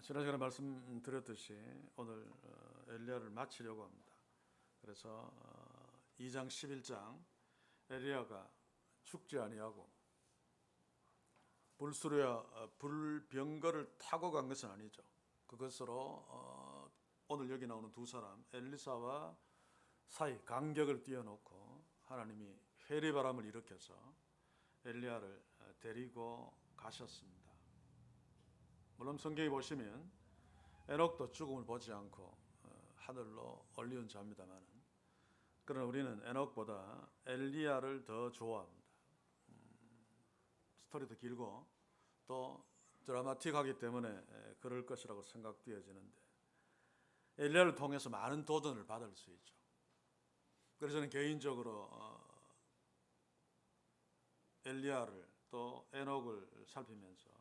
지난 시간에 말씀드렸듯이 오늘 엘리야를 마치려고 합니다. 그래서 2장 11장 엘리야가 죽지 아니하고 불병거를 타고 간 것은 아니죠. 그것으로 오늘 여기 나오는 두 사람 엘리사와 사이 간격을 띄워놓고 하나님이 회리바람을 일으켜서 엘리야를 데리고 가셨습니다. 물론 성경에 보시면 에녹도 죽음을 보지 않고 하늘로 올리운 자입니다만, 그러나 우리는 에녹보다 엘리야를 더 좋아합니다. 스토리도 길고 또 드라마틱하기 때문에 그럴 것이라고 생각되어지는데, 엘리야를 통해서 많은 도전을 받을 수 있죠. 그래서 저는 개인적으로 엘리야를 또 에녹을 살피면서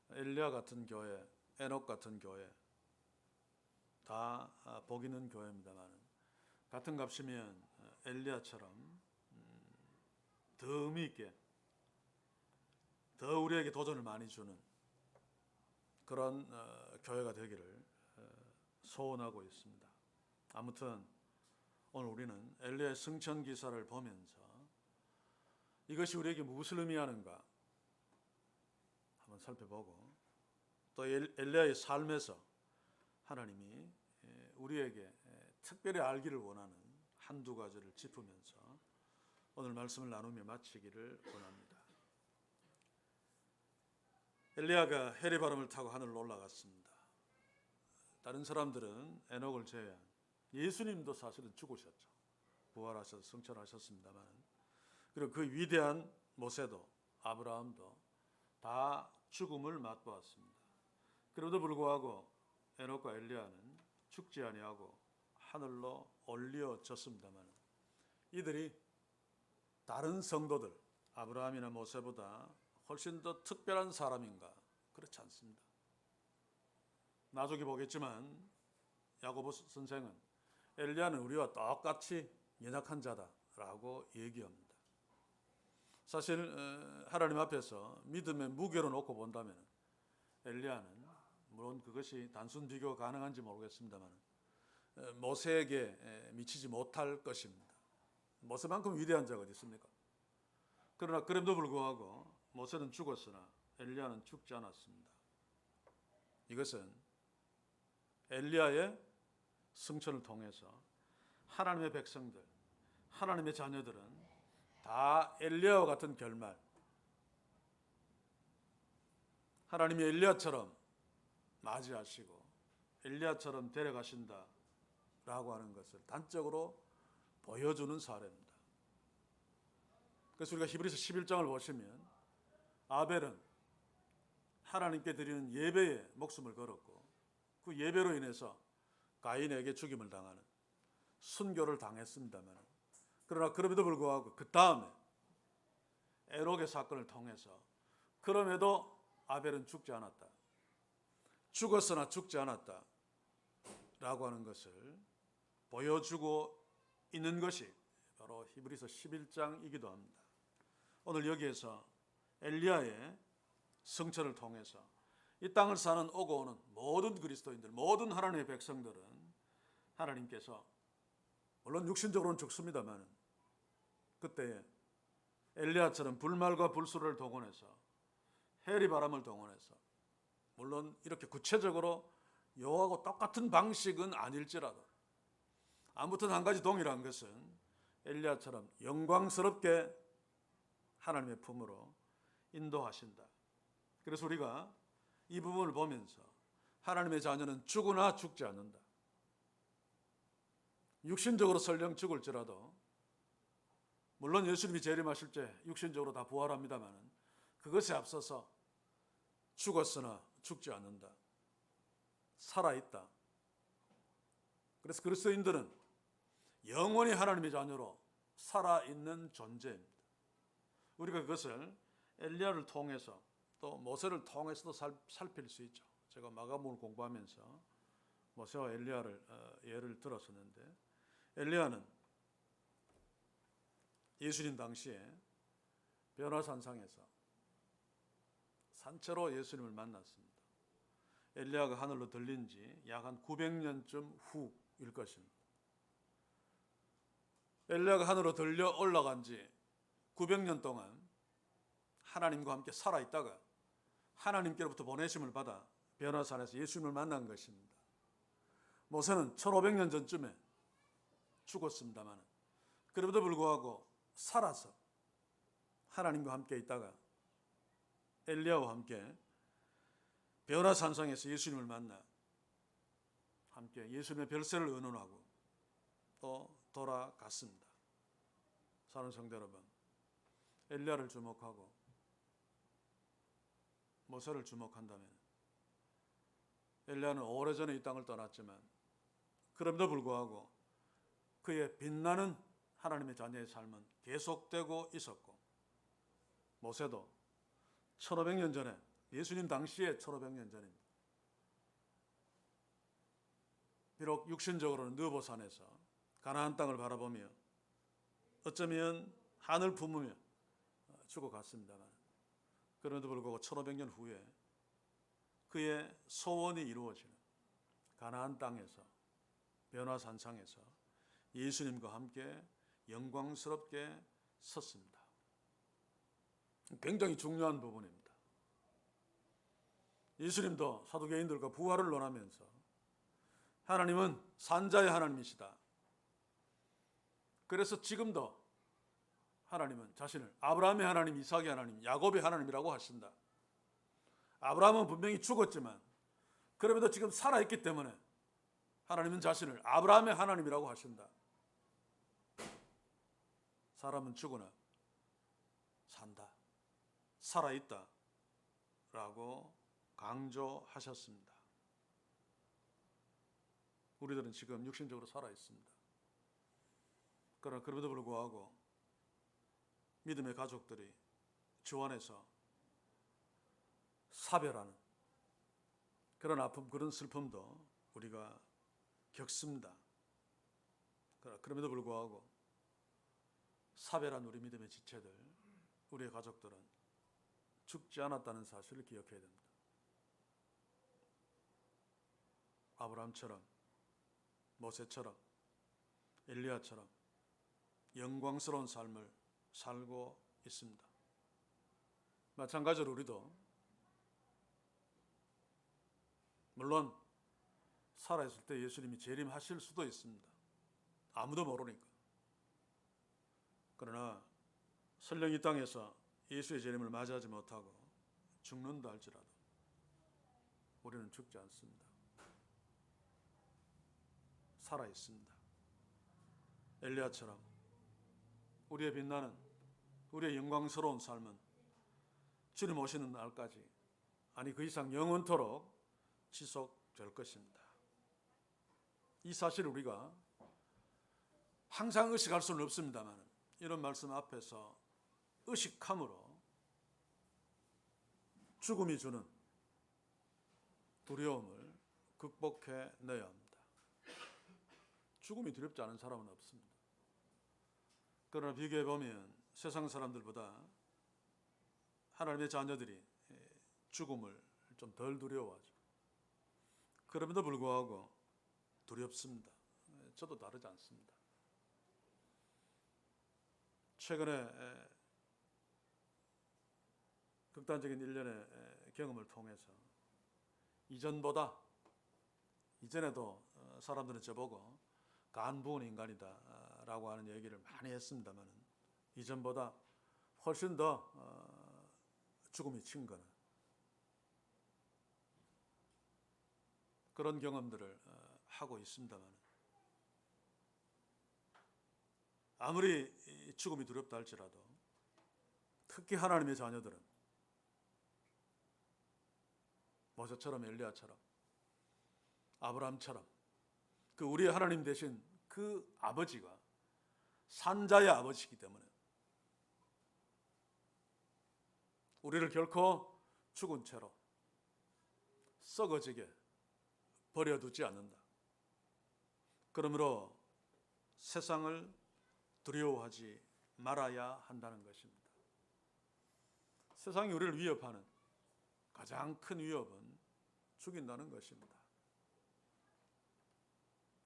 엘리야 같은 교회, 에녹 같은 교회 다 복 있는 교회입니다만, 같은 값이면 엘리야처럼 더 의미 있게 더 우리에게 도전을 많이 주는 그런 교회가 되기를 소원하고 있습니다. 아무튼 오늘 우리는 엘리야의 승천 기사를 보면서 이것이 우리에게 무엇을 의미하는가 한번 살펴보고, 또 엘리야의 삶에서 하나님이 우리에게 특별히 알기를 원하는 한두 가지를 짚으면서 오늘 말씀을 나누며 마치기를 원합니다. 엘리야가 해리바람을 타고 하늘로 올라갔습니다. 다른 사람들은 에녹을 제외한 예수님도 사실은 죽으셨죠. 부활하셔서 승천하셨습니다만, 그리고 그 위대한 모세도 아브라함도 다 죽음을 맛보았습니다. 그럼에도 불구하고 에녹과 엘리야는 죽지 아니하고 하늘로 올려졌습니다만, 이들이 다른 성도들 아브라함이나 모세보다 훨씬 더 특별한 사람인가? 그렇지 않습니다. 나중에 보겠지만 야고보 선생은 엘리야는 우리와 똑같이 연약한 자다라고 얘기합니다. 사실 하나님 앞에서 믿음의 무게로 놓고 본다면 엘리야는, 물론 그것이 단순 비교가 가능한지 모르겠습니다만, 모세에게 미치지 못할 것입니다. 모세만큼 위대한 자가 어디 있습니까? 그러나 그럼에도 불구하고 모세는 죽었으나 엘리야는 죽지 않았습니다. 이것은 엘리야의 승천을 통해서 하나님의 백성들, 하나님의 자녀들은 다 엘리야와 같은 결말, 하나님이 엘리야처럼 맞이하시고 엘리야처럼 데려가신다라고 하는 것을 단적으로 보여주는 사례입니다. 그래서 우리가 히브리서 11장을 보시면 아벨은 하나님께 드리는 예배에 목숨을 걸었고 그 예배로 인해서 가인에게 죽임을 당하는 순교를 당했습니다만, 그러나 그럼에도 불구하고 그 다음에 에녹의 사건을 통해서 그럼에도 아벨은 죽지 않았다, 죽었으나 죽지 않았다 라고 하는 것을 보여주고 있는 것이 바로 히브리서 11장이기도 합니다. 오늘 여기에서 엘리야의 승천을 통해서 이 땅을 사는 오고 오는 모든 그리스도인들, 모든 하나님의 백성들은 하나님께서 물론 육신적으로는 죽습니다만, 그때에 엘리야처럼 불말과 불수를 동원해서 해리바람을 동원해서, 물론 이렇게 구체적으로 여호와하고 똑같은 방식은 아닐지라도 아무튼 한 가지 동일한 것은 엘리야처럼 영광스럽게 하나님의 품으로 인도하신다. 그래서 우리가 이 부분을 보면서 하나님의 자녀는 죽으나 죽지 않는다. 육신적으로 설령 죽을지라도, 물론 예수님이 재림하실 때 육신적으로 다 부활합니다만, 그것에 앞서서 죽었으나 죽지 않는다, 살아있다. 그래서 그리스도인들은 영원히 하나님의 자녀로 살아있는 존재입니다. 우리가 그것을 엘리야를 통해서 또 모세를 통해서도 살필 수 있죠. 제가 마가복음을 공부하면서 모세와 엘리야를 예를 들었었는데, 엘리야는 예수님 당시에 변화산상에서 산채로 예수님을 만났습니다. 엘리야가 하늘로 들린 지 약 한 900년쯤 후일 것입니다. 엘리야가 하늘로 들려 올라간 지 900년 동안 하나님과 함께 살아있다가 하나님께로부터 보내심을 받아 변화산에서 예수님을 만난 것입니다. 모세는 1500년 전쯤에 죽었습니다만 그럼에도 불구하고 살아서 하나님과 함께 있다가 엘리야와 함께 변화산성에서 예수님을 만나 함께 예수님의 별세를 의논하고 또 돌아갔습니다. 사랑하는 성도 여러분, 엘리야를 주목하고 모세를 주목한다면 엘리야는 오래전에 이 땅을 떠났지만 그럼에도 불구하고 그의 빛나는 하나님의 자녀의 삶은 계속되고 있었고 모세도 1500년 전에 예수님 당시에 1500년 전입니다. 비록 육신적으로는 느보산에서 가나안 땅을 바라보며 어쩌면 하늘 품으며 죽어갔습니다만 그럼에도 불구하고 1500년 후에 그의 소원이 이루어지는 가나안 땅에서 변화산상에서 예수님과 함께 영광스럽게 섰습니다. 굉장히 중요한 부분입니다. 예수님도 사두개인들과 부활을 논하면서 하나님은 산자의 하나님이시다. 그래서 지금도 하나님은 자신을 아브라함의 하나님, 이삭의 하나님, 야곱의 하나님이라고 하신다. 아브라함은 분명히 죽었지만 그럼에도 지금 살아있기 때문에 하나님은 자신을 아브라함의 하나님이라고 하신다. 사람은 죽으나 산다, 살아있다 라고 강조하셨습니다. 우리들은 지금 육신적으로 살아있습니다. 그러나 그럼에도 불구하고 믿음의 가족들이 주 안에서 사별하는 그런 아픔, 그런 슬픔도 우리가 겪습니다. 그러나 그럼에도 불구하고 사별한 우리 믿음의 지체들, 우리의 가족들은 죽지 않았다는 사실을 기억해야 됩니다. 아브라함처럼, 모세처럼, 엘리야처럼 영광스러운 삶을 살고 있습니다. 마찬가지로 우리도 물론 살아있을 때 예수님이 재림하실 수도 있습니다. 아무도 모르니까. 그러나 설령 이 땅에서 예수의 재림을 맞이하지 못하고 죽는다 할지라도 우리는 죽지 않습니다. 살아있습니다. 엘리야처럼 우리의 빛나는, 우리의 영광스러운 삶은 주님 오시는 날까지, 아니 그 이상 영원토록 지속될 것입니다. 이 사실을 우리가 항상 의식할 수는 없습니다만 이런 말씀 앞에서 의식함으로 죽음이 주는 두려움을 극복해내야 합니다. 죽음이 두렵지 않은 사람은 없습니다. 그러나 비교해보면 세상 사람들보다 하나님의 자녀들이 죽음을 좀 덜 두려워하죠. 그럼에도 불구하고 두렵습니다. 저도 다르지 않습니다. 최근에 극단적인 일련의 경험을 통해서 이전에도 사람들은 저보고 간부은 인간이다 라고 하는 얘기를 많이 했습니다만 이전보다 훨씬 더 죽음이 친거나 그런 경험들을 하고 있습니다만 아무리 죽음이 두렵다 할지라도 특히 하나님의 자녀들은 모세처럼 엘리야처럼 아브라함처럼 그 우리의 하나님 되신 그 아버지가 산자의 아버지이기 때문에 우리를 결코 죽은 채로 썩어지게 버려두지 않는다. 그러므로 세상을 두려워하지 말아야 한다는 것입니다. 세상이 우리를 위협하는 가장 큰 위협은 죽인다는 것입니다.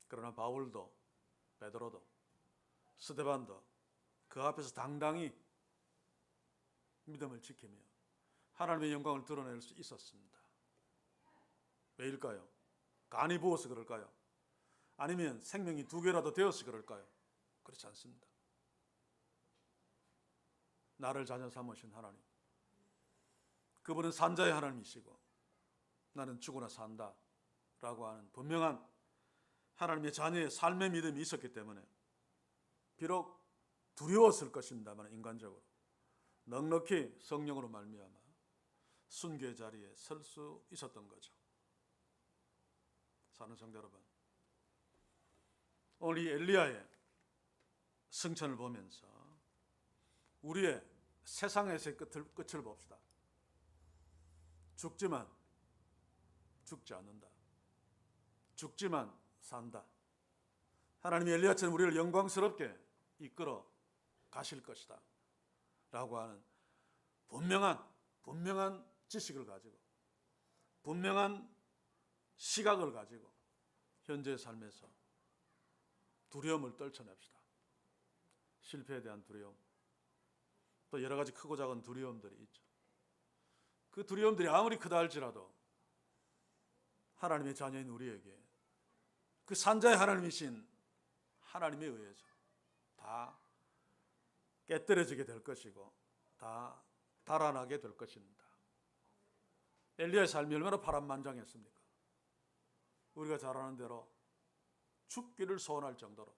그러나 바울도 베드로도 스데반도 그 앞에서 당당히 믿음을 지키며 하나님의 영광을 드러낼 수 있었습니다. 왜일까요? 간이 부어서 그럴까요? 아니면 생명이 두 개라도 되어서 그럴까요? 그렇지 않습니다. 나를 자녀 삼으신 하나님, 그분은 산자의 하나님이시고 나는 죽으나 산다 라고 하는 분명한 하나님의 자녀의 삶의 믿음이 있었기 때문에 비록 두려웠을 것입니다만 인간적으로 넉넉히 성령으로 말미암아 순교의 자리에 설 수 있었던 거죠. 사는 성도 여러분, 오늘 이 엘리야의 승천을 보면서 우리의 세상에서의 끝을 봅시다. 죽지만 죽지 않는다. 죽지만 산다. 하나님이 엘리야처럼 우리를 영광스럽게 이끌어 가실 것이다 라고 하는 분명한 지식을 가지고 분명한 시각을 가지고 현재의 삶에서 두려움을 떨쳐냅시다. 실패에 대한 두려움, 또 여러 가지 크고 작은 두려움들이 있죠. 그 두려움들이 아무리 크다 할지라도 하나님의 자녀인 우리에게 그 산자의 하나님이신 하나님에 의해서 다 깨뜨려지게 될 것이고 다 달아나게 될 것입니다. 엘리야의 삶이 얼마나 파란만장했습니까? 우리가 잘 아는 대로 죽기를 소원할 정도로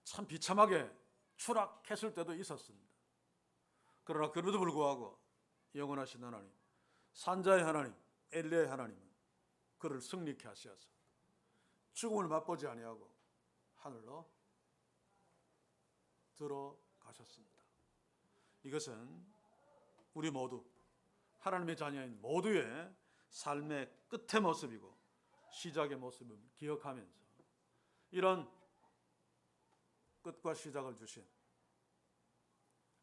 참 비참하게 추락했을 때도 있었습니다. 그러나 그럼에도 불구하고 영원하신 하나님, 산자의 하나님, 엘리야의 하나님은 그를 승리케 하셔서 죽음을 맛보지 아니하고 하늘로 들어가셨습니다. 이것은 우리 모두 하나님의 자녀인 모두의 삶의 끝의 모습이고 시작의 모습을 기억하면서 이런 끝과 시작을 주신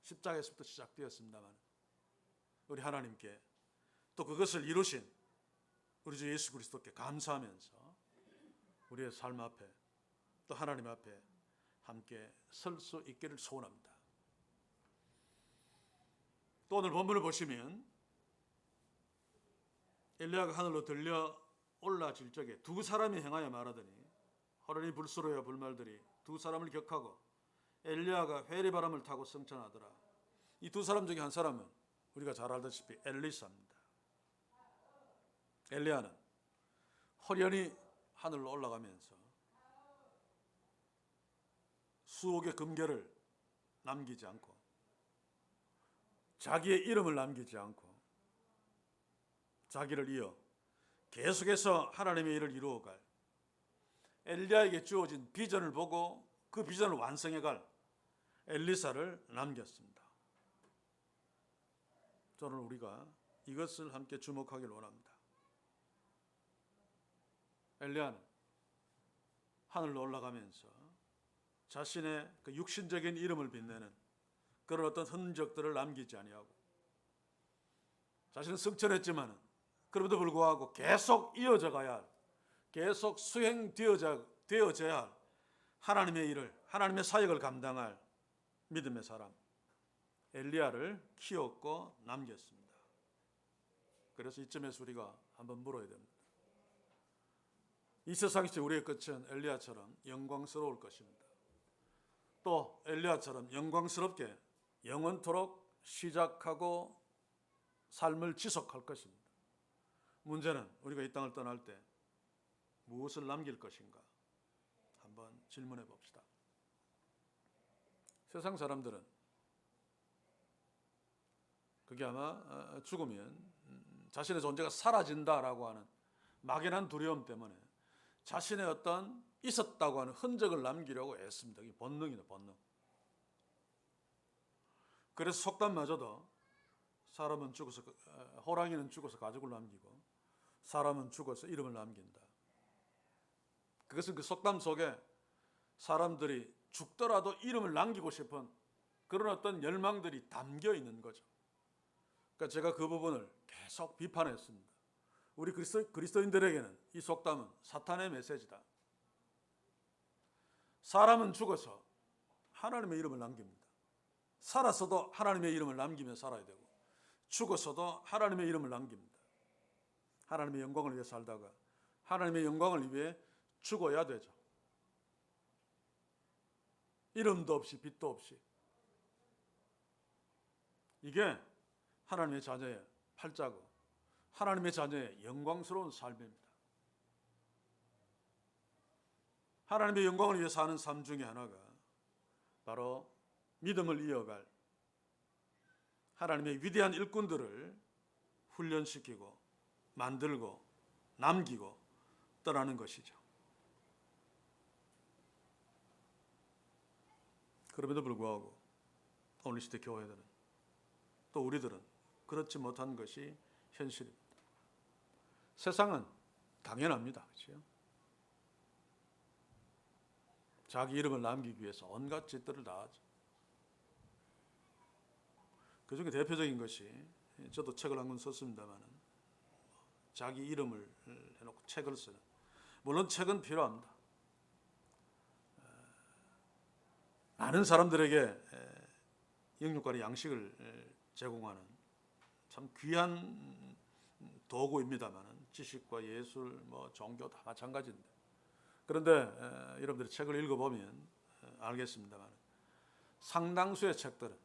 십자가에서부터 시작되었습니다만 우리 하나님께 또 그것을 이루신 우리 주 예수 그리스도께 감사하면서 우리의 삶 앞에 또 하나님 앞에 함께 설 수 있기를 소원합니다. 또 오늘 본문을 보시면 엘리야가 하늘로 들려 올라질 적에 두 사람이 행하여 말하더니 호련히 불수로야 불말들이 두 사람을 격하고 엘리야가 회리바람을 타고 승천하더라. 이 두 사람 중에 한 사람은 우리가 잘 알다시피 엘리사입니다. 엘리야는 호련히 하늘로 올라가면서 수억의 금괴를 남기지 않고 자기의 이름을 남기지 않고 자기를 이어 계속해서 하나님의 일을 이루어갈 엘리야에게 주어진 비전을 보고 그 비전을 완성해갈 엘리사를 남겼습니다. 저는 우리가 이것을 함께 주목하길 원합니다. 엘리야는 하늘로 올라가면서 자신의 그 육신적인 이름을 빛내는 그런 어떤 흔적들을 남기지 아니하고 자신은 승천했지만 그럼에도 불구하고 계속 이어져 가야 할, 계속 수행되어져야 할 하나님의 일을, 하나님의 사역을 감당할 믿음의 사람 엘리야를 키웠고 남겼습니다. 그래서 이쯤에서 우리가 한번 물어야 됩니다. 이 세상에서 우리의 끝은 엘리야처럼 영광스러울 것입니다. 또 엘리야처럼 영광스럽게 영원토록 시작하고 삶을 지속할 것입니다. 문제는 우리가 이 땅을 떠날 때 무엇을 남길 것인가 한번 질문해 봅시다. 세상 사람들은 그게 아마 죽으면 자신의 존재가 사라진다라고 하는 막연한 두려움 때문에 자신의 어떤 있었다고 하는 흔적을 남기려고 애씁니다. 이게 본능이다, 본능. 그래서 속담마저도 사람은 죽어서 호랑이는 죽어서 가죽을 남기고 사람은 죽어서 이름을 남긴다. 그것은 그 속담 속에 사람들이 죽더라도 이름을 남기고 싶은 그런 어떤 열망들이 담겨 있는 거죠. 그러니까 제가 그 부분을 계속 비판했습니다. 우리 그리스도인들에게는 이 속담은 사탄의 메시지다. 사람은 죽어서 하나님의 이름을 남깁니다. 살았어도 하나님의 이름을 남기며 살아야 되고, 죽었어도 하나님의 이름을 남깁니다. 하나님의 영광을 위해 살다가 하나님의 영광을 위해 죽어야 되죠. 이름도 없이 빛도 없이. 이게 하나님의 자녀의 팔자고 하나님의 자녀의 영광스러운 삶입니다. 하나님의 영광을 위해 사는 삶 중에 하나가 바로 믿음을 이어갈 하나님의 위대한 일꾼들을 훈련시키고 만들고 남기고 떠나는 것이죠. 그럼에도 불구하고 오늘 시대 교회들은 또 우리들은 그렇지 못한 것이 현실입니다. 세상은 당연합니다. 그렇죠? 자기 이름을 남기기 위해서 온갖 짓들을 다 하죠. 그 중에 대표적인 것이, 저도 책을 한 권 썼습니다만, 자기 이름을 해놓고 책을 쓰는, 물론 책은 필요합니다. 많은 사람들에게 영육간의 양식을 제공하는 참 귀한 도구입니다만, 지식과 예술, 종교 다 마찬가지인데, 그런데 여러분들이 책을 읽어보면 알겠습니다만, 상당수의 책들은,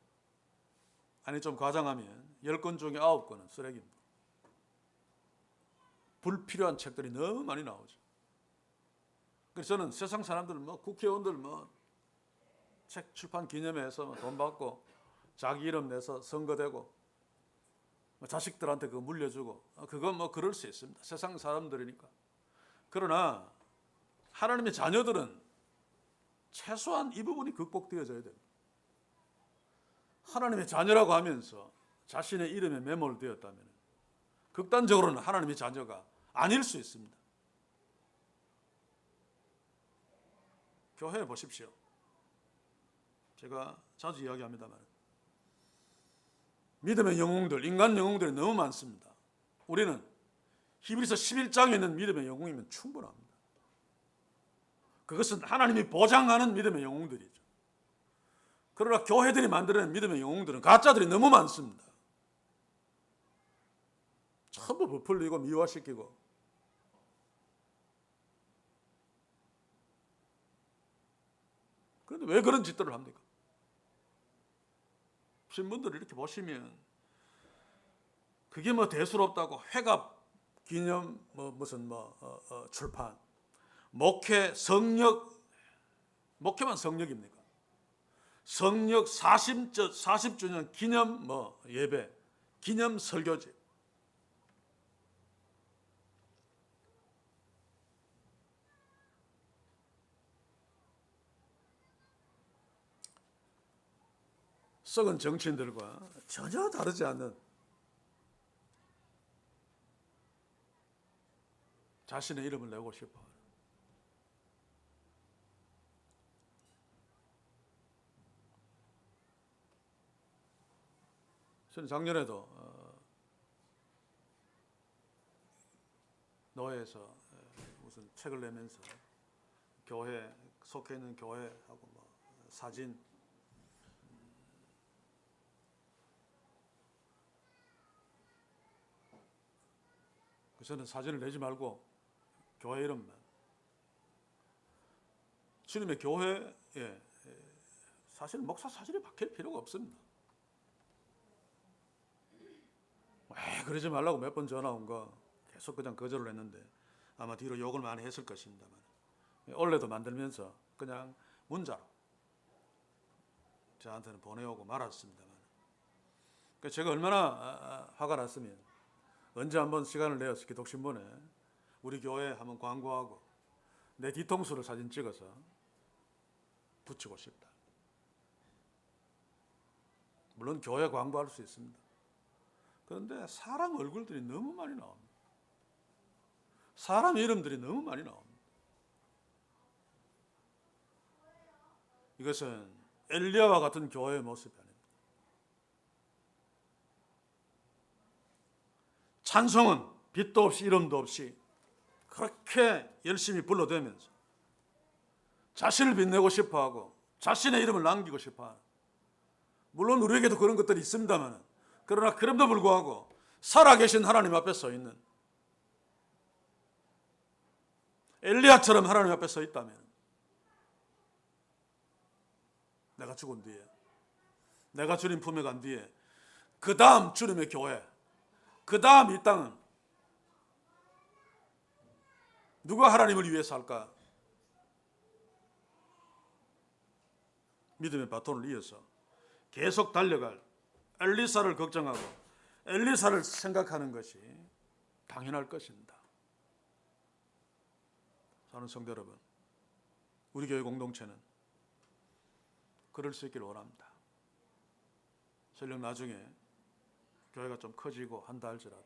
아니 좀 과장하면 10권 중에 9권은 쓰레기입니다. 불필요한 책들이 너무 많이 나오죠. 그래서 저는 세상 사람들, 국회의원들 책 출판 기념회에서 돈 받고 자기 이름 내서 선거되고 자식들한테 그거 물려주고, 그건 그럴 수 있습니다. 세상 사람들이니까. 그러나 하나님의 자녀들은 최소한 이 부분이 극복되어져야 됩니다. 하나님의 자녀라고 하면서 자신의 이름에 매몰되었다면 극단적으로는 하나님의 자녀가 아닐 수 있습니다. 교회에 보십시오. 제가 자주 이야기합니다만, 믿음의 영웅들, 인간 영웅들이 너무 많습니다. 우리는 히브리서 11장에 있는 믿음의 영웅이면 충분합니다. 그것은 하나님이 보장하는 믿음의 영웅들이죠. 그러나 교회들이 만들어낸 믿음의 영웅들은 가짜들이 너무 많습니다. 전부 부풀리고 미화시키고, 그런데 왜 그런 짓들을 합니까? 신분들을 이렇게 보시면 그게 대수롭다고 회갑 기념 출판, 목회 성역, 목회만 성역입니까? 성역 40주년 기념 예배, 기념 설교집. 썩은 정치인들과 전혀 다르지 않는 자신의 이름을 내고 싶어. 저는 작년에도 노회에서 무슨 책을 내면서 교회, 속해 있는 교회하고 사진, 저는 사진을 내지 말고 교회 이름만, 주님의 교회에 사실 목사 사진이 박힐 필요가 없습니다. 왜 그러지 말라고 몇 번 전화 온 거 계속 그냥 거절을 했는데 아마 뒤로 욕을 많이 했을 것입니다만, 원래도 만들면서 그냥 문자로 저한테는 보내오고 말았습니다만, 제가 얼마나 화가 났으면 언제 한번 시간을 내어서 기독신문에 우리 교회 한번 광고하고 내 뒤통수를 사진 찍어서 붙이고 싶다. 물론 교회 광고할 수 있습니다. 그런데 사람 얼굴들이 너무 많이 나옵니다. 사람 이름들이 너무 많이 나옵니다. 이것은 엘리야와 같은 교회의 모습이 아닙니다. 찬송은 빛도 없이 이름도 없이 그렇게 열심히 불러대면서 자신을 빛내고 싶어하고 자신의 이름을 남기고 싶어하는, 물론 우리에게도 그런 것들이 있습니다만, 그러나 그럼에도 불구하고 살아계신 하나님 앞에 서 있는 엘리야처럼 하나님 앞에 서 있다면, 내가 죽은 뒤에, 내가 주님 품에 간 뒤에 그 다음 주님의 교회, 그 다음 이 땅은 누가 하나님을 위해 살까? 믿음의 바톤을 이어서 계속 달려갈 엘리사를 걱정하고 엘리사를 생각하는 것이 당연할 것입니다. 사랑하는 성도 여러분, 우리 교회 공동체는 그럴 수 있기를 원합니다. 설령 나중에 교회가 좀 커지고 한다 할지라도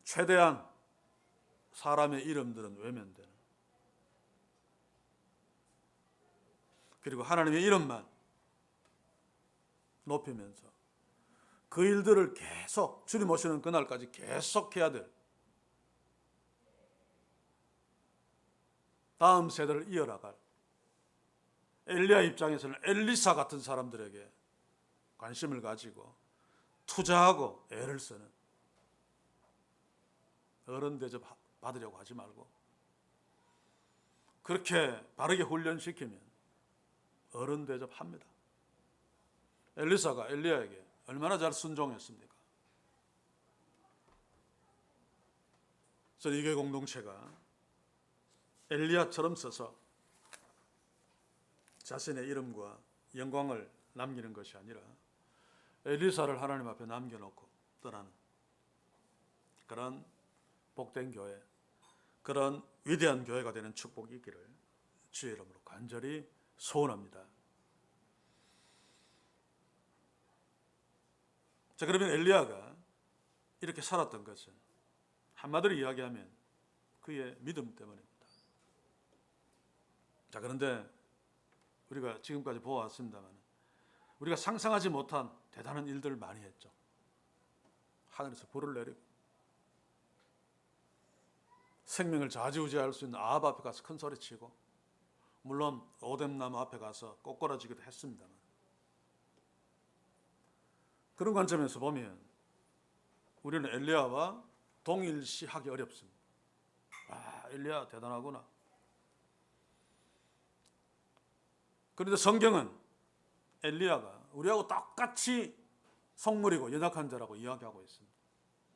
최대한 사람의 이름들은 외면되는, 그리고 하나님의 이름만 높이면서 그 일들을 계속 주님 오시는 그날까지 계속해야 될 다음 세대를 이어나갈 엘리야 입장에서는 엘리사 같은 사람들에게 관심을 가지고 투자하고 애를 쓰는, 어른 대접 받으려고 하지 말고 그렇게 바르게 훈련시키면 어른 대접합니다. 엘리사가 엘리야에게 얼마나 잘 순종했습니까? 저는 이 교회 공동체가 엘리야처럼 써서 자신의 이름과 영광을 남기는 것이 아니라 엘리사를 하나님 앞에 남겨놓고 떠나는 그런 복된 교회, 그런 위대한 교회가 되는 축복이 있기를 주의 이름으로 간절히 소원합니다. 자, 그러면 엘리야가 이렇게 살았던 것은 한마디로 이야기하면 그의 믿음 때문입니다. 자, 그런데 우리가 지금까지 보아왔습니다만 우리가 상상하지 못한 대단한 일들을 많이 했죠. 하늘에서 불을 내리고 생명을 좌지우지할 수 있는 아합 앞에 가서 큰 소리치고, 물론 오뎀나무 앞에 가서 꼬꾸라지기도 했습니다만, 그런 관점에서 보면 우리는 엘리야와 동일시하기 어렵습니다. 아, 엘리야 대단하구나. 그런데 성경은 엘리야가 우리하고 똑같이 속물이고 연약한 자라고 이야기하고 있습니다.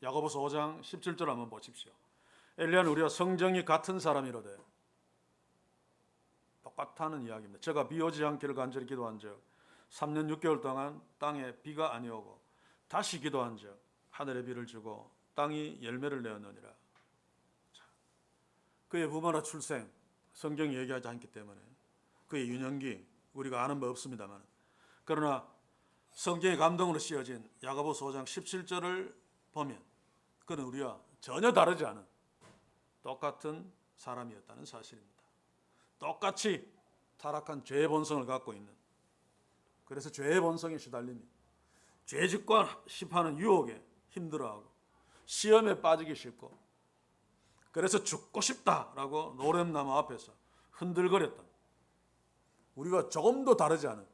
야고보서 5장 17절 한번 보십시오. 엘리야는 우리와 성정이 같은 사람이로되, 똑같다는 이야기입니다. 제가 비 오지 않기를 간절히 기도한 적 3년 6개월 동안 땅에 비가 아니오고 다시 기도한 적 하늘에 비를 주고 땅이 열매를 내었느니라. 그의 부모나 출생 성경이 얘기하지 않기 때문에 그의 유년기 우리가 아는 바 없습니다만, 그러나 성경의 감동으로 씌어진 야고보서 5장 17절을 보면 그는 우리와 전혀 다르지 않은 똑같은 사람이었다는 사실입니다. 똑같이 타락한 죄의 본성을 갖고 있는, 그래서 죄의 본성에 시달리며 죄짓과 심판은 유혹에 힘들어하고 시험에 빠지기 쉽고, 그래서 죽고 싶다라고 노렘나무 앞에서 흔들거렸던, 우리가 조금도 다르지 않은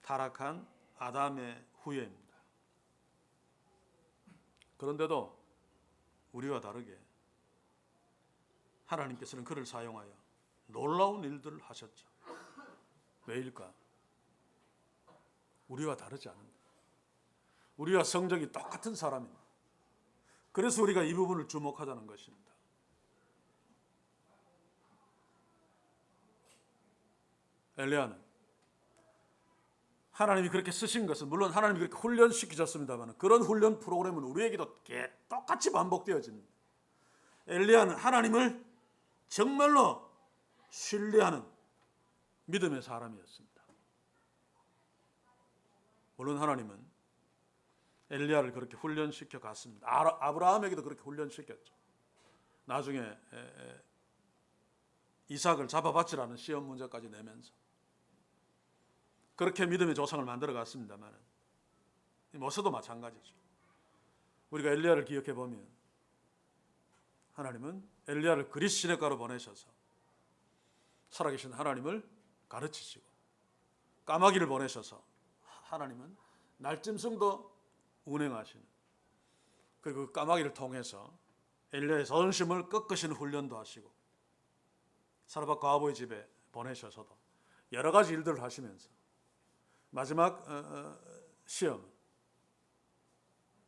타락한 아담의 후예입니다. 그런데도 우리와 다르게 하나님께서는 그를 사용하여 놀라운 일들을 하셨죠. 왜일까? 우리와 다르지 않습니다. 우리와 성적이 똑같은 사람입니다. 그래서 우리가 이 부분을 주목하자는 것입니다. 엘리야는 하나님이 그렇게 쓰신 것은, 물론 하나님이 그렇게 훈련시키셨습니다만, 그런 훈련 프로그램은 우리에게도 똑같이 반복되어집니다. 엘리야는 하나님을 정말로 신뢰하는 믿음의 사람이었습니다. 물론 하나님은 엘리야를 그렇게 훈련시켜 갔습니다. 아브라함에게도 그렇게 훈련시켰죠. 나중에 이삭을 잡아받지라는 시험 문제까지 내면서 그렇게 믿음의 조상을 만들어 갔습니다만, 모세도 마찬가지죠. 우리가 엘리야를 기억해 보면 하나님은 엘리야를 그릿 시냇가로 보내셔서 살아계신 하나님을 가르치시고, 까마귀를 보내셔서 하나님은 날짐승도 운행하시는, 그리고 그 까마귀를 통해서 엘리야의 자존심을 꺾으시는 훈련도 하시고, 사르밧 과부의 집에 보내셔서도 여러 가지 일들을 하시면서 마지막 시험,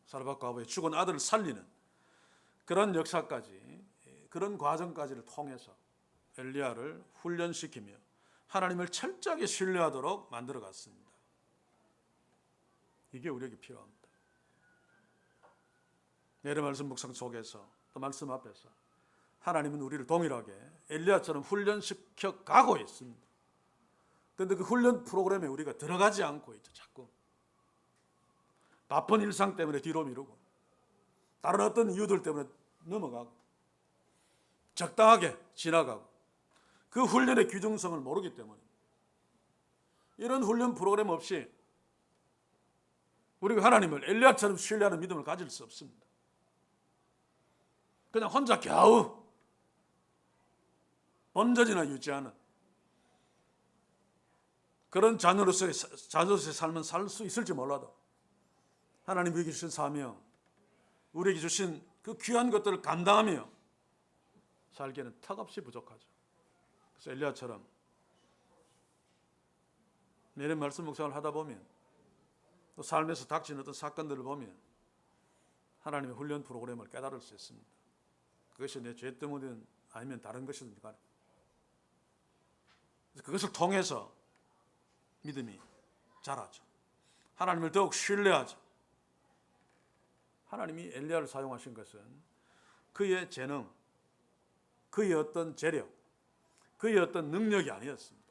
사르밧 과부의 죽은 아들을 살리는 그런 역사까지, 그런 과정까지를 통해서 엘리야를 훈련시키며 하나님을 철저하게 신뢰하도록 만들어 갔습니다. 이게 우리에게 필요합니다. 내일 말씀 묵상 속에서, 또 말씀 앞에서 하나님은 우리를 동일하게 엘리야처럼 훈련시켜 가고 있습니다. 그런데 그 훈련 프로그램에 우리가 들어가지 않고 있죠. 자꾸 바쁜 일상 때문에 뒤로 미루고, 다른 어떤 이유들 때문에 넘어가고, 적당하게 지나가고, 그 훈련의 귀중성을 모르기 때문에 이런 훈련 프로그램 없이 우리가 하나님을 엘리야처럼 신뢰하는 믿음을 가질 수 없습니다. 그냥 혼자 겨우 본전이나 유지하는 그런 자녀로서의 삶은 살 수 있을지 몰라도 하나님이 우리에게 주신 사명, 우리에게 주신 그 귀한 것들을 감당하며 살기에는 턱없이 부족하죠. 그래서 엘리야처럼 매년 말씀 묵상을 하다 보면, 또 삶에서 닥치는 어떤 사건들을 보면 하나님의 훈련 프로그램을 깨달을 수 있습니다. 그것이 내 죄 때문이든 아니면 다른 것이든 간에 그것을 통해서 믿음이 자라죠. 하나님을 더욱 신뢰하죠. 하나님이 엘리야를 사용하신 것은 그의 재능, 그의 어떤 재력, 그의 어떤 능력이 아니었습니다.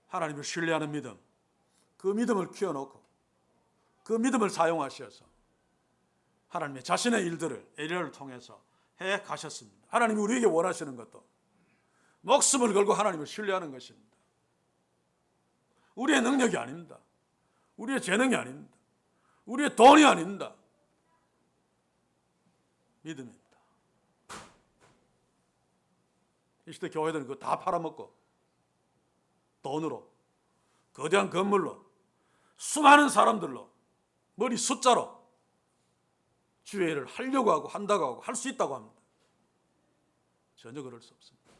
하나님을 신뢰하는 믿음, 그 믿음을 키워놓고 그 믿음을 사용하셔서 하나님의 자신의 일들을 엘리야를 통해서 해 가셨습니다. 하나님이 우리에게 원하시는 것도 목숨을 걸고 하나님을 신뢰하는 것입니다. 우리의 능력이 아닙니다. 우리의 재능이 아닙니다. 우리의 돈이 아닙니다. 믿음입니다. 이 시대 교회들은 그거 다 팔아먹고 돈으로, 거대한 건물로, 수많은 사람들로, 머리 숫자로 주의 일을 하려고 하고 한다고 하고 할 수 있다고 합니다. 전혀 그럴 수 없습니다.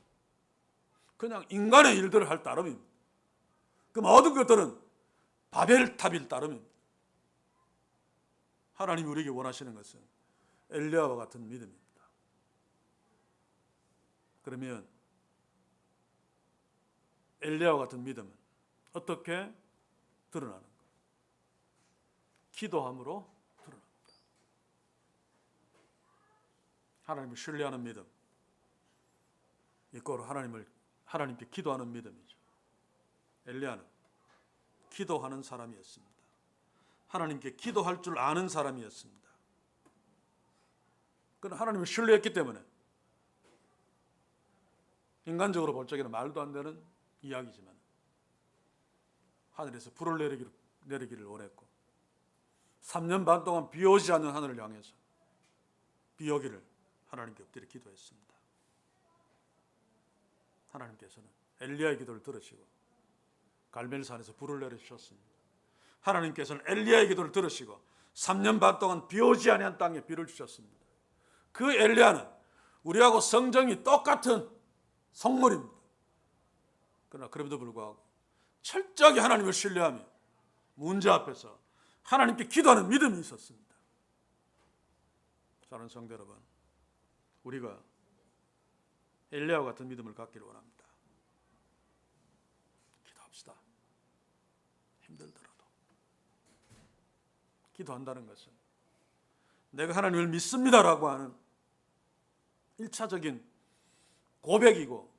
그냥 인간의 일들을 할 따름입니다. 그 모든 것들은 바벨탑일 따름입니다. 하나님이 우리에게 원하시는 것은 엘리야와 같은 믿음입니다. 그러면 엘리야와 같은 믿음은 어떻게 드러나는가? 기도함으로 드러납니다. 하나님을 신뢰하는 믿음, 이거로 하나님께 기도하는 믿음이죠. 엘리야는 기도하는 사람이었습니다. 하나님께 기도할 줄 아는 사람이었습니다. 그는 하나님을 신뢰했기 때문에 인간적으로 볼 적에는 말도 안 되는 이야기지만 하늘에서 불을 내리기를 원했고 3년 반 동안 비 오지 않는 하늘을 향해서 비 오기를 하나님께 엎드려 기도했습니다. 하나님께서는 엘리야의 기도를 들으시고 갈멜산에서 불을 내리셨습니다. 하나님께서는 엘리야의 기도를 들으시고 3년 반 동안 비 오지 아니한 땅에 비를 주셨습니다. 그 엘리야는 우리하고 성정이 똑같은 성물입니다. 그러나 그럼에도 불구하고 철저하게 하나님을 신뢰하며 문제 앞에서 하나님께 기도하는 믿음이 있었습니다. 사랑하는 성도 여러분, 우리가 엘리야와 같은 믿음을 갖기를 원합니다. 기도합시다. 힘들더라도. 기도한다는 것은 내가 하나님을 믿습니다라고 하는 1차적인 고백이고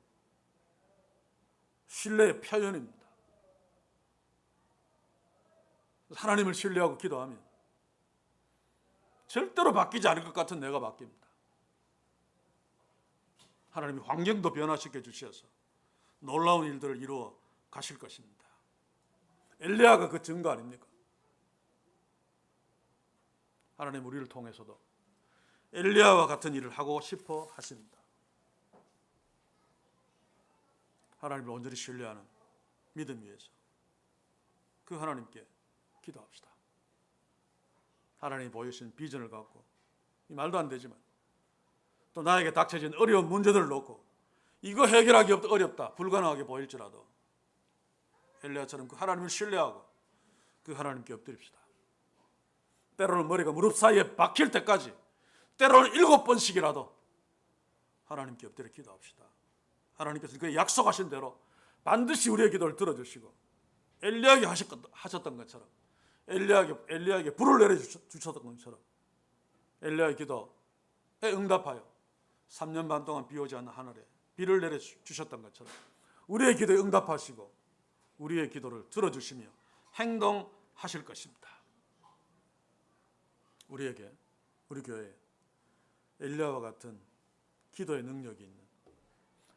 신뢰의 표현입니다. 하나님을 신뢰하고 기도하면 절대로 바뀌지 않을 것 같은 내가 바뀝니다. 하나님이 환경도 변화시켜 주셔서 놀라운 일들을 이루어 가실 것입니다. 엘리야가 그 증거 아닙니까? 하나님 우리를 통해서도 엘리야와 같은 일을 하고 싶어 하십니다. 하나님을 온전히 신뢰하는 믿음 위에서 그 하나님께 기도합시다. 하나님이 보여주신 비전을 갖고, 이 말도 안 되지만 또 나에게 닥쳐진 어려운 문제들을 놓고 이거 해결하기 어렵다, 불가능하게 보일지라도 엘리야처럼 그 하나님을 신뢰하고 그 하나님께 엎드립시다. 때로는 머리가 무릎 사이에 박힐 때까지, 때로는 7번씩이라도 하나님께 엎드려 기도합시다. 하나님께서 그 약속하신 대로 반드시 우리의 기도를 들어주시고 엘리야에게 하셨던 것처럼, 엘리야에게 불을 내려주셨던 것처럼 엘리야의 기도에 응답하여 3년 반 동안 비 오지 않는 하늘에 비를 내려주셨던 것처럼 우리의 기도에 응답하시고 우리의 기도를 들어주시며 행동하실 것입니다. 우리에게, 우리 교회에 엘리야와 같은 기도의 능력이 있는,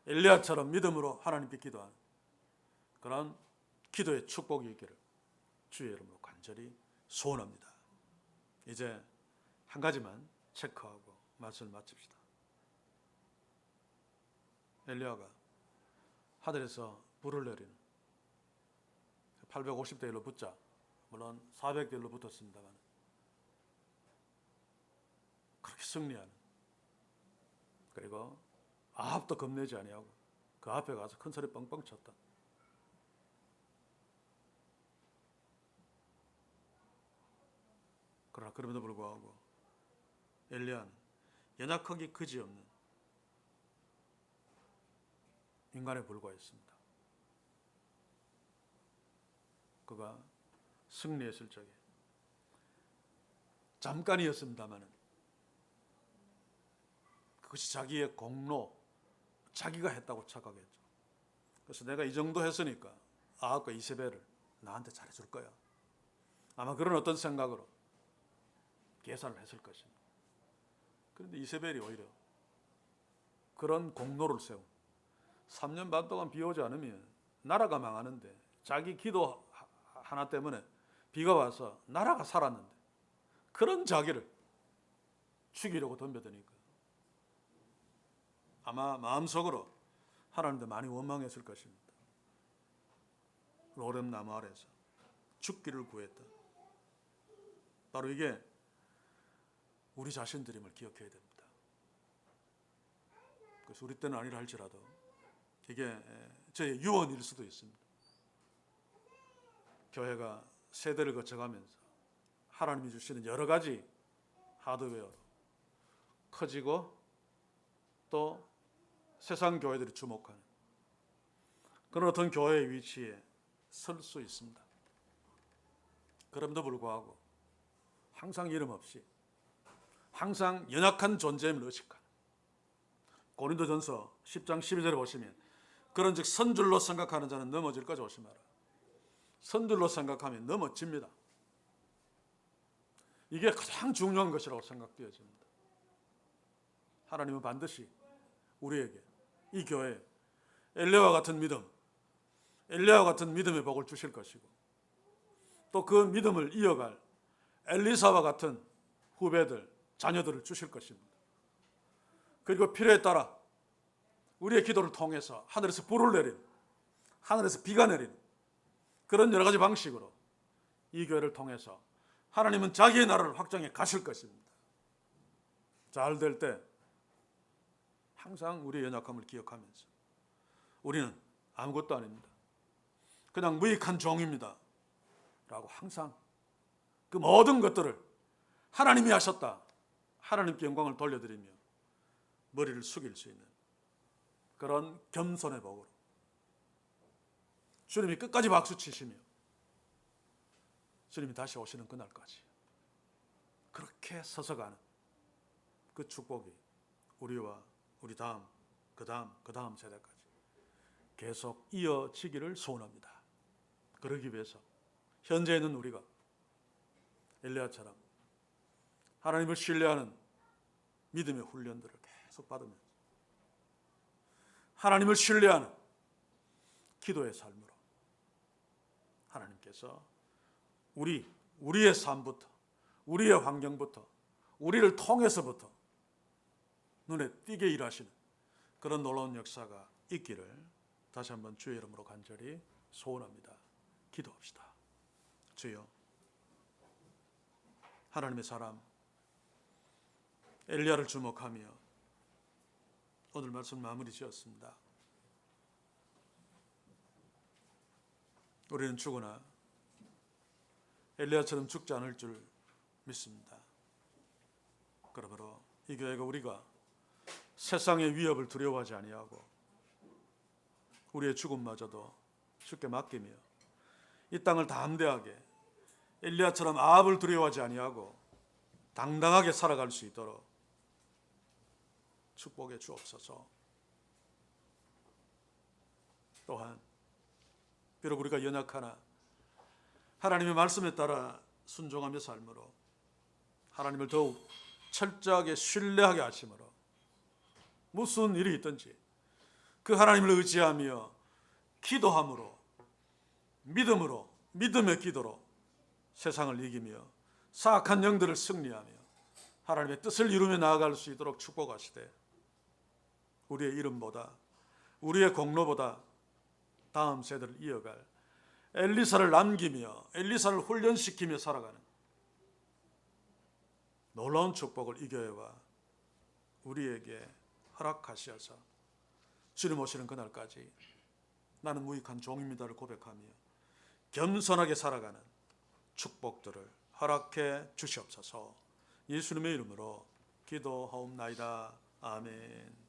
엘리야처럼 믿음으로 하나님께 기도하는 그런 기도의 축복이 있기를 주의 이름으로 간절히 소원합니다. 이제 한 가지만 체크하고 말씀을 마칩시다. 엘리야가 하늘에서 불을 내리는 850대 1로 붙자, 물론 400대 1로 붙었습니다만 그렇게 승리하는, 그리고 아합도 겁내지 아니하고 그 앞에 가서 큰 소리 뻥뻥 쳤다. 그러나 그럼에도 불구하고 엘리야는 연약하기 그지없는 인간에 불과했습니다. 그가 승리했을 적에 잠깐이었습니다마는 그것이 자기의 공로, 자기가 했다고 착각했죠. 그래서 내가 이 정도 했으니까 아합과 이세벨을 나한테 잘해줄 거야, 아마 그런 어떤 생각으로 계산을 했을 것입니다. 그런데 이세벨이 오히려 그런 공로를 세운, 3년 반 동안 비 오지 않으면 나라가 망하는데 자기 기도 하나 때문에 비가 와서 나라가 살았는데 그런 자기를 죽이려고 덤벼드니까 아마 마음속으로 하나님도 많이 원망했을 것입니다. 로뎀 나무 아래에서 죽기를 구했다. 바로 이게 우리 자신들임을 기억해야 됩니다. 그래서 우리 때는 아니라 할지라도 이게 저의 유언일 수도 있습니다. 교회가 세대를 거쳐가면서 하나님이 주시는 여러 가지 하드웨어로 커지고 또 세상 교회들이 주목하는 그런 어떤 교회의 위치에 설 수 있습니다. 그럼에도 불구하고 항상 이름 없이 항상 연약한 존재임을 의식하는, 고린도전서 10장 12절에 보시면 그런즉 선줄로 생각하는 자는 넘어질까 조심하라. 선줄로 생각하면 넘어집니다. 이게 가장 중요한 것이라고 생각되어집니다. 하나님은 반드시 우리에게, 이 교회에 엘리야와 같은 믿음, 엘리야와 같은 믿음의 복을 주실 것이고 또 그 믿음을 이어갈 엘리사와 같은 후배들, 자녀들을 주실 것입니다. 그리고 필요에 따라 우리의 기도를 통해서 하늘에서 불을 내리는, 하늘에서 비가 내리는 그런 여러 가지 방식으로 이 교회를 통해서 하나님은 자기의 나라를 확장해 가실 것입니다. 잘 될 때 항상 우리의 연약함을 기억하면서 우리는 아무것도 아닙니다, 그냥 무익한 종입니다 라고 항상 그 모든 것들을 하나님이 하셨다, 하나님께 영광을 돌려드리며 머리를 숙일 수 있는 그런 겸손의 복으로 주님이 끝까지 박수 치시며 주님이 다시 오시는 그날까지 그렇게 서서가는 그 축복이 우리와 우리 다음, 그 다음 세대까지 계속 이어지기를 소원합니다. 그러기 위해서 현재 있는 우리가 엘리야처럼 하나님을 신뢰하는 믿음의 훈련들을 계속 받으면서 하나님을 신뢰하는 기도의 삶으로 하나님께서 우리의 삶부터 우리의 환경부터, 우리를 통해서부터 눈에 띄게 일하시는 그런 놀라운 역사가 있기를 다시 한번 주의 이름으로 간절히 소원합니다. 기도합시다. 주여, 하나님의 사람 엘리야를 주목하며 오늘 말씀 마무리 지었습니다. 우리는 죽으나 엘리야처럼 죽지 않을 줄 믿습니다. 그러므로 이 교회가 우리가 세상의 위협을 두려워하지 아니하고 우리의 죽음마저도 주께 맡기며 이 땅을 담대하게 엘리야처럼 아합을 두려워하지 아니하고 당당하게 살아갈 수 있도록 축복해 주옵소서. 또한 비록 우리가 연약하나 하나님의 말씀에 따라 순종하며 삶으로 하나님을 더욱 철저하게 신뢰하게 하심으로 무슨 일이 있든지 그 하나님을 의지하며 기도함으로 믿음으로 믿음의 기도로 세상을 이기며 사악한 영들을 승리하며 하나님의 뜻을 이루며 나아갈 수 있도록 축복하시되 우리의 이름보다 우리의 공로보다 다음 세대를 이어갈 엘리사를 남기며 엘리사를 훈련시키며 살아가는 놀라운 축복을 이 교회와 우리에게 허락하시어서 주님 오시는 그날까지 나는 무익한 종입니다를 고백하며 겸손하게 살아가는 축복들을 허락해 주시옵소서. 예수님의 이름으로 기도하옵나이다. 아멘.